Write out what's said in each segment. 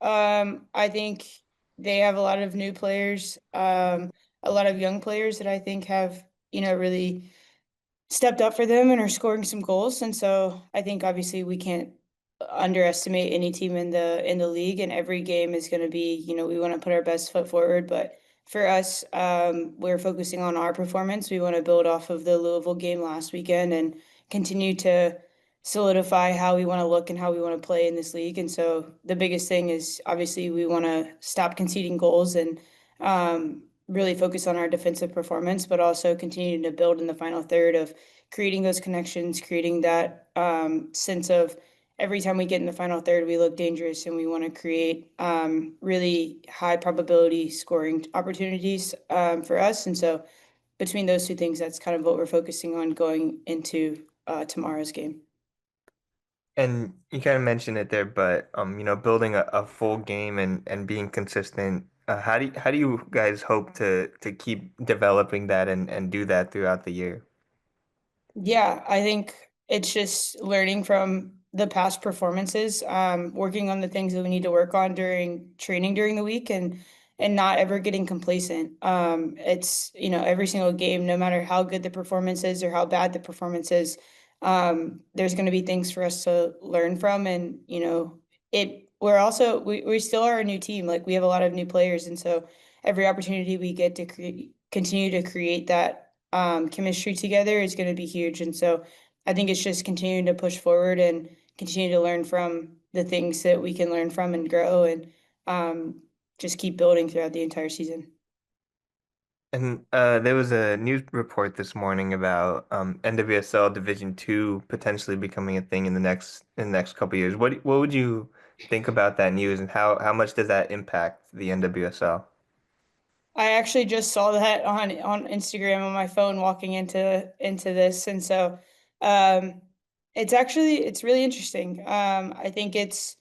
I think they have a lot of new players, a lot of young players that I think have, really stepped up for them and are scoring some goals. And so I think obviously we can't underestimate any team in the league, and every game is going to be, we want to put our best foot forward. But for us, we're focusing on our performance. We want to build off of the Louisville game last weekend and continue to solidify how we want to look and how we want to play in this league. And so the biggest thing is obviously we want to stop conceding goals and really focus on our defensive performance, but also continue to build in the final third of creating those connections, creating that sense of every time we get in the final third, we look dangerous, and we want to create really high probability scoring opportunities for us. And so between those two things, that's kind of what we're focusing on going into tomorrow's game. And you kind of mentioned it there, but building a full game and being consistent. How do you guys hope to keep developing that and do that throughout the year? Yeah, I think it's just learning from the past performances, working on the things that we need to work on during training during the week, and not ever getting complacent. It's, every single game, no matter how good the performance is or how bad the performance is, there's going to be things for us to learn from. And, we still are a new team. Like, we have a lot of new players. And so every opportunity we get to continue to create that chemistry together is going to be huge. And so I think it's just continuing to push forward and continue to learn from the things that we can learn from and grow, and just keep building throughout the entire season. And there was a news report this morning about NWSL Division 2 potentially becoming a thing in the next couple of years. What would you think about that news, and how much does that impact the NWSL? I actually just saw that on Instagram on my phone walking into this, and so um, it's really interesting. I think it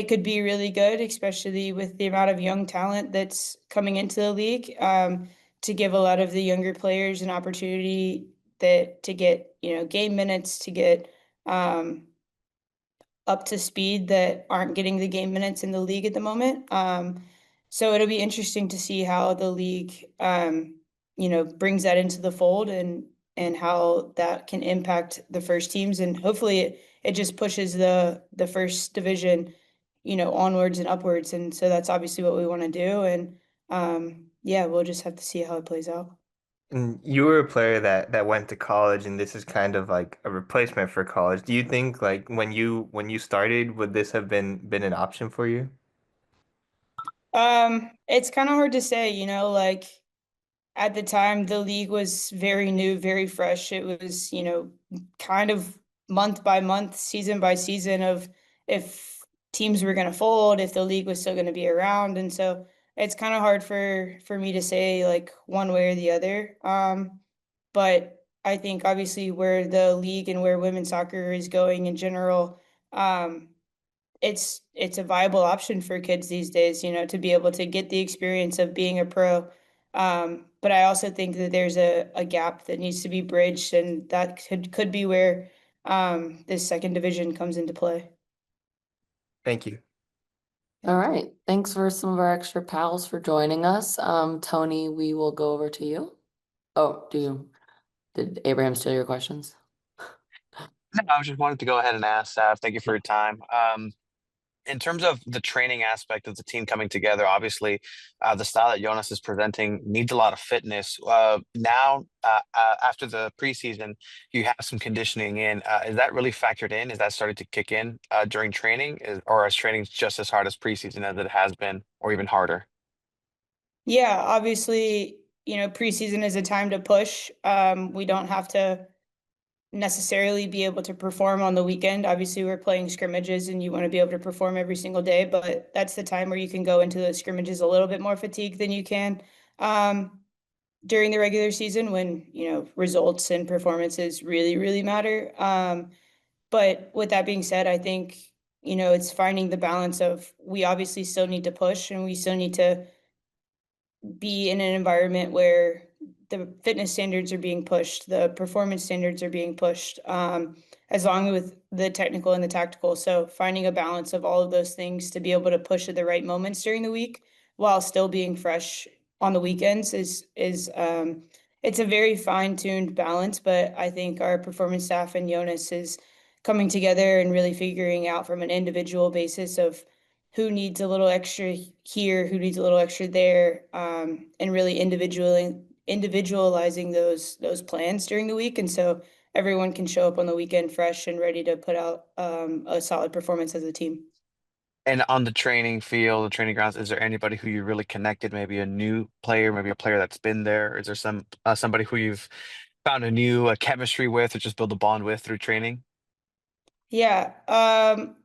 could be really good, especially with the amount of young talent that's coming into the league, to give a lot of the younger players an opportunity that to get, game minutes, to get um, up to speed, that aren't getting the game minutes in the league at the moment. So it'll be interesting to see how the league, brings that into the fold, and how that can impact the first teams. And hopefully it just pushes the first division, onwards and upwards. And so that's obviously what we want to do. And yeah, we'll just have to see how it plays out. And you were a player that went to college, and this is kind of like a replacement for college. Do you think like when you started, would this have been an option for you? It's kind of hard to say, like, at the time, the league was very new, very fresh. It was, kind of month by month, season by season of if teams were going to fold, if the league was still going to be around. And so it's kind of hard for me to say like one way or the other. But I think obviously where the league and where women's soccer is going in general, um, it's a viable option for kids these days, to be able to get the experience of being a pro. But I also think that there's a gap that needs to be bridged, and that could be where this second division comes into play. Thank you. All right. Thanks for some of our extra pals for joining us. Tony, we will go over to you. Oh, did Abraham steal your questions? No, I just wanted to go ahead and ask, thank you for your time. In terms of the training aspect of the team coming together, obviously, the style that Jonas is presenting needs a lot of fitness. Now, after the preseason, you have some conditioning in. Is that really factored in? Is that starting to kick in during training, or is training just as hard as preseason as it has been, or even harder? Yeah, obviously, preseason is a time to push. We don't have to necessarily be able to perform on the weekend. Obviously, we're playing scrimmages and you want to be able to perform every single day, but that's the time where you can go into those scrimmages a little bit more fatigued than you can during the regular season, when, results and performances really, really matter. But with that being said, I think, it's finding the balance of, we obviously still need to push and we still need to be in an environment where the fitness standards are being pushed, the performance standards are being pushed, as long with the technical and the tactical. So finding a balance of all of those things to be able to push at the right moments during the week while still being fresh on the weekends is it's a very fine-tuned balance, but I think our performance staff and Jonas is coming together and really figuring out from an individual basis of who needs a little extra here, who needs a little extra there, and really individualizing those plans during the week. And so everyone can show up on the weekend fresh and ready to put out a solid performance as a team. And on the training field, the training grounds, is there anybody who you really connected? Maybe a new player, maybe a player that's been there. Is there somebody who you've found a new chemistry with, or just build a bond with through training? Yeah,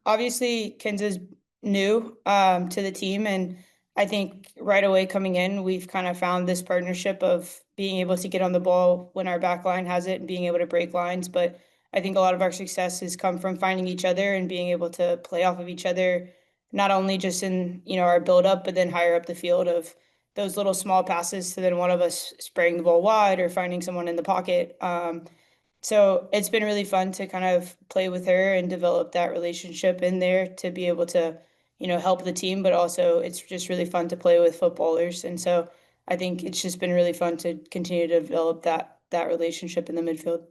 obviously Kenza's new to the team, and I think right away coming in, we've kind of found this partnership of being able to get on the ball when our back line has it and being able to break lines. But I think a lot of our success has come from finding each other and being able to play off of each other, not only just in, our build up, but then higher up the field of those little small passes to then one of us spraying the ball wide or finding someone in the pocket. So it's been really fun to kind of play with her and develop that relationship in there to be able to, help the team, but also it's just really fun to play with footballers. And so I think it's just been really fun to continue to develop that relationship in the midfield.